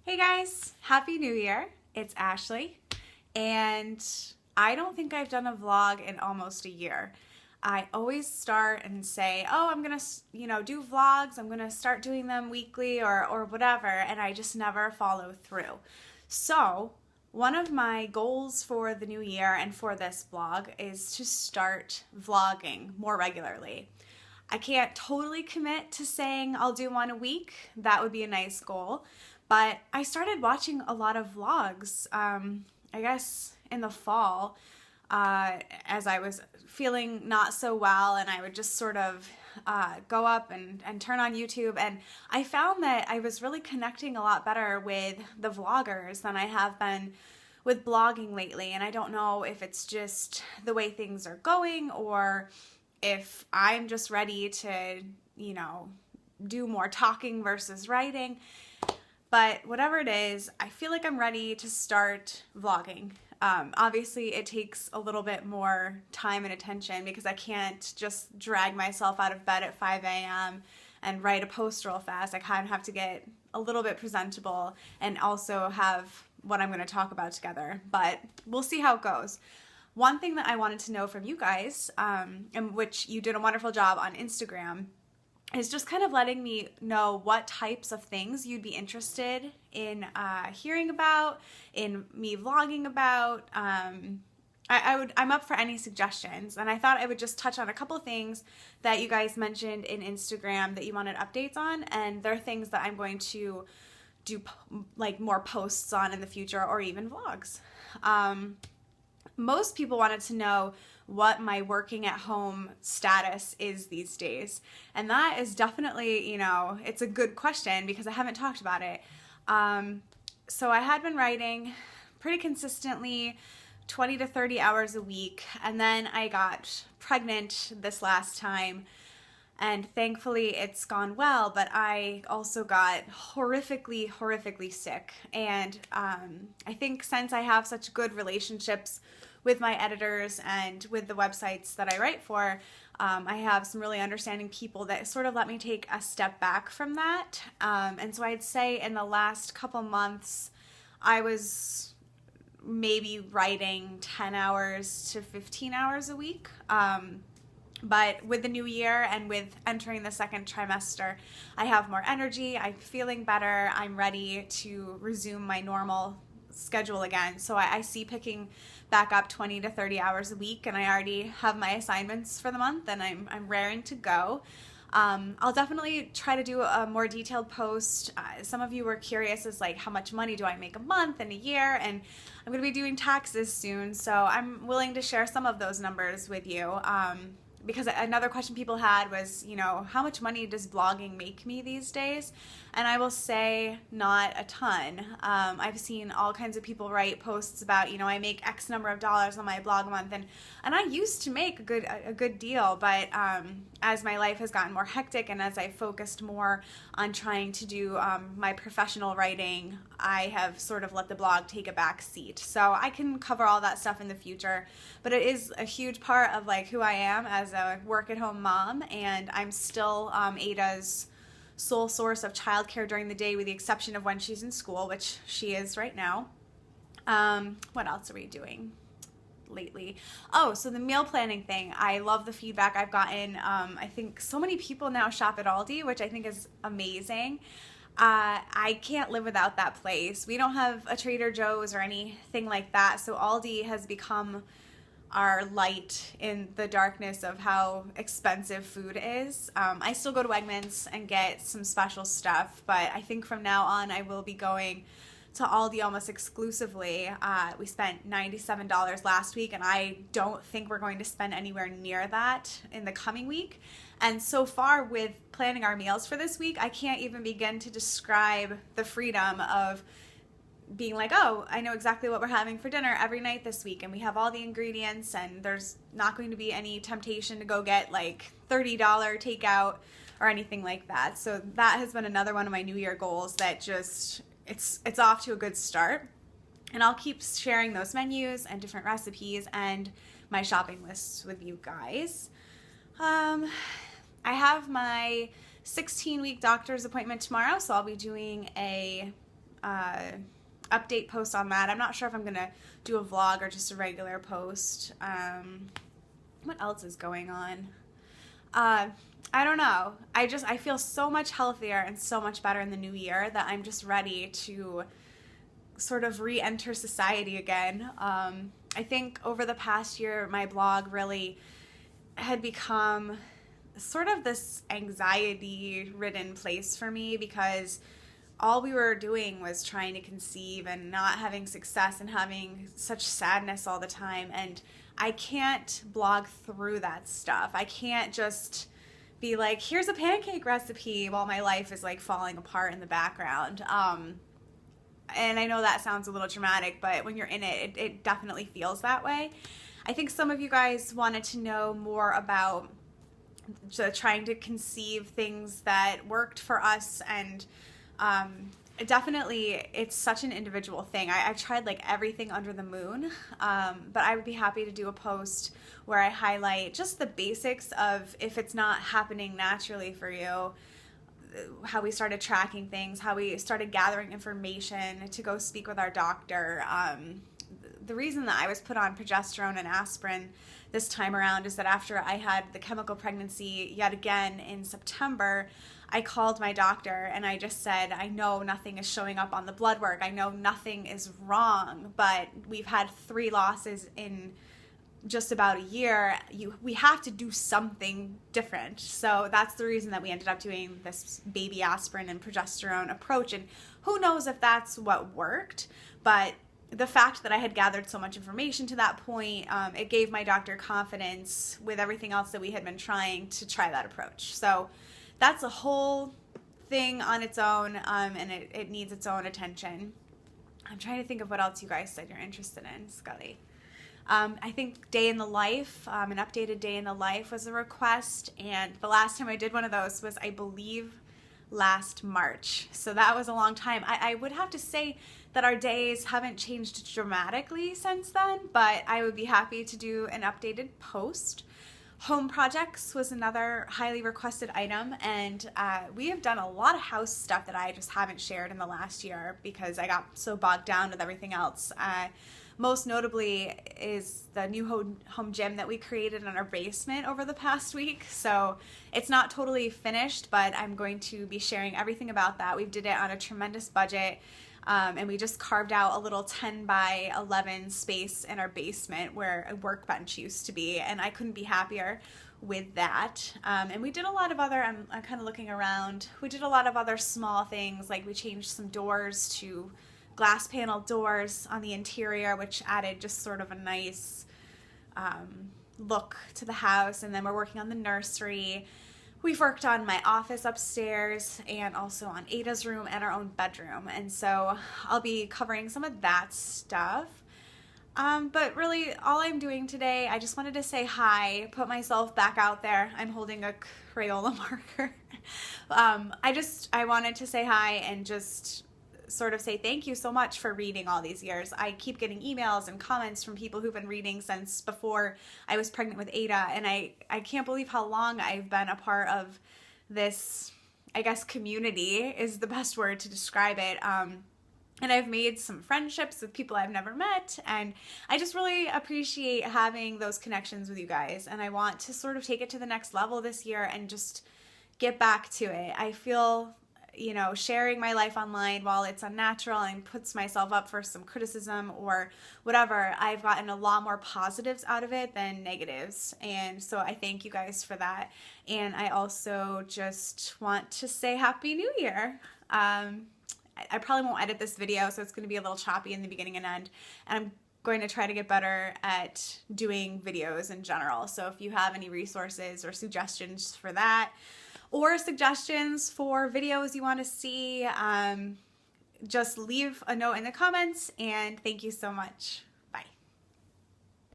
Hey guys, Happy New Year. It's Ashley, and I don't think I've done a vlog in almost a year. I always start and say, "Oh, I'm going to, do vlogs. I'm going to start doing them weekly or whatever," and I just never follow through. So, one of my goals for the new year and for this vlog is to start vlogging more regularly. I can't totally commit to saying I'll do one a week. That would be a nice goal. But I started watching a lot of vlogs, I guess in the fall, as I was feeling not so well, and I would just sort of go up and turn on YouTube. And I found that I was really connecting a lot better with the vloggers than I have been with blogging lately. And I don't know if it's just the way things are going or if I'm just ready to, do more talking versus writing. But whatever it is, I feel like I'm ready to start vlogging. Obviously, it takes a little bit more time and attention because I can't just drag myself out of bed at 5 a.m. and write a post real fast. I kind of have to get a little bit presentable and also have what I'm going to talk about together. But we'll see how it goes. One thing that I wanted to know from you guys, and which you did a wonderful job on Instagram, is just kind of letting me know what types of things you'd be interested in hearing about, in me vlogging about. I'm up for any suggestions, and I thought I would just touch on a couple things that you guys mentioned in Instagram that you wanted updates on, and they're things that I'm going to do like more posts on in the future or even vlogs. Most people wanted to know what my working at home status is these days. And that is definitely, it's a good question because I haven't talked about it. So I had been writing pretty consistently 20 to 30 hours a week. And then I got pregnant this last time. And thankfully it's gone well, but I also got horrifically sick. And I think since I have such good relationships with my editors and with the websites that I write for, I have some really understanding people that sort of let me take a step back from that. And so I'd say in the last couple months, I was maybe writing 10 hours to 15 hours a week. But with the new year and with entering the second trimester, I have more energy, I'm feeling better, I'm ready to resume my normal schedule again. So I see picking back up 20 to 30 hours a week, and I already have my assignments for the month, and I'm raring to go. I'll definitely try to do a more detailed post. Some of you were curious as like how much money do I make a month and a year, and I'm going to be doing taxes soon, so I'm willing to share some of those numbers with you. Because another question people had was, how much money does blogging make me these days? And I will say not a ton. I've seen all kinds of people write posts about, I make X number of dollars on my blog a month, and I used to make a good deal, but as my life has gotten more hectic and as I focused more on trying to do my professional writing, I have sort of let the blog take a back seat. So I can cover all that stuff in the future, but it is a huge part of like who I am as a work-at-home mom, and I'm still Ada's sole source of childcare during the day with the exception of when she's in school, which she is right now. What else are we doing lately? Oh, so the meal planning thing. I love the feedback I've gotten. I think so many people now shop at Aldi, which I think is amazing. I can't live without that place. We don't have a Trader Joe's or anything like that, so Aldi has become our light in the darkness of how expensive food is. I still go to Wegmans and get some special stuff, but I think from now on I will be going to Aldi almost exclusively. We spent $97 last week, and I don't think we're going to spend anywhere near that in the coming week. And so far with planning our meals for this week, I can't even begin to describe the freedom of being like, oh, I know exactly what we're having for dinner every night this week, and we have all the ingredients, and there's not going to be any temptation to go get like $30 takeout or anything like that. So that has been another one of my New Year goals that just, it's off to a good start. And I'll keep sharing those menus and different recipes and my shopping lists with you guys. I have my 16-week doctor's appointment tomorrow, so I'll be doing a update post on that. I'm not sure if I'm going to do a vlog or just a regular post. What else is going on? I don't know. I feel so much healthier and so much better in the new year that I'm just ready to sort of re-enter society again. I think over the past year, my blog really had become sort of this anxiety-ridden place for me because all we were doing was trying to conceive and not having success and having such sadness all the time. And I can't blog through that stuff. I can't just be like, here's a pancake recipe while my life is like falling apart in the background. And I know that sounds a little dramatic, but when you're in it, it definitely feels that way. I think some of you guys wanted to know more about trying to conceive things that worked for us, and definitely it's such an individual thing. I've tried like everything under the moon, but I would be happy to do a post where I highlight just the basics of if it's not happening naturally for you, how we started tracking things, how we started gathering information to go speak with our doctor. The reason that I was put on progesterone and aspirin this time around is that after I had the chemical pregnancy yet again in September, I called my doctor and I just said, I know nothing is showing up on the blood work. I know nothing is wrong, but we've had 3 losses in just about a year. We have to do something different. So that's the reason that we ended up doing this baby aspirin and progesterone approach. And who knows if that's what worked, but the fact that I had gathered so much information to that point, it gave my doctor confidence with everything else that we had been trying to try that approach. So that's a whole thing on its own, and it needs its own attention. I'm trying to think of what else you guys said you're interested in, Scully. I think day in the life, an updated day in the life was a request, and the last time I did one of those was, I believe, last March. So that was a long time. I would have to say that our days haven't changed dramatically since then, but I would be happy to do an updated post. Home projects was another highly requested item, and we have done a lot of house stuff that I just haven't shared in the last year because I got so bogged down with everything else. Most notably is the new home gym that we created in our basement over the past week. So it's not totally finished, but I'm going to be sharing everything about that. We did it on a tremendous budget, and we just carved out a little 10 by 11 space in our basement where a workbench used to be, and I couldn't be happier with that. And we did a lot of other, I'm kind of looking around, we did a lot of other small things, like we changed some doors to glass panel doors on the interior, which added just sort of a nice look to the house. And then we're working on the nursery. We've worked on my office upstairs and also on Ada's room and our own bedroom. And so I'll be covering some of that stuff. But really all I'm doing today, I just wanted to say hi, put myself back out there. I'm holding a Crayola marker. I wanted to say hi and just sort of say thank you so much for reading all these years. I keep getting emails and comments from people who've been reading since before I was pregnant with Ada, and I can't believe how long I've been a part of this, I guess community is the best word to describe it. And I've made some friendships with people I've never met, and I just really appreciate having those connections with you guys, and I want to sort of take it to the next level this year and just get back to it. I feel, sharing my life online, while it's unnatural and puts myself up for some criticism or whatever, I've gotten a lot more positives out of it than negatives. And so I thank you guys for that. And I also just want to say Happy New Year. I probably won't edit this video, so it's going to be a little choppy in the beginning and end. And I'm going to try to get better at doing videos in general. So if you have any resources or suggestions for that, or suggestions for videos you want to see, just leave a note in the comments, and thank you so much.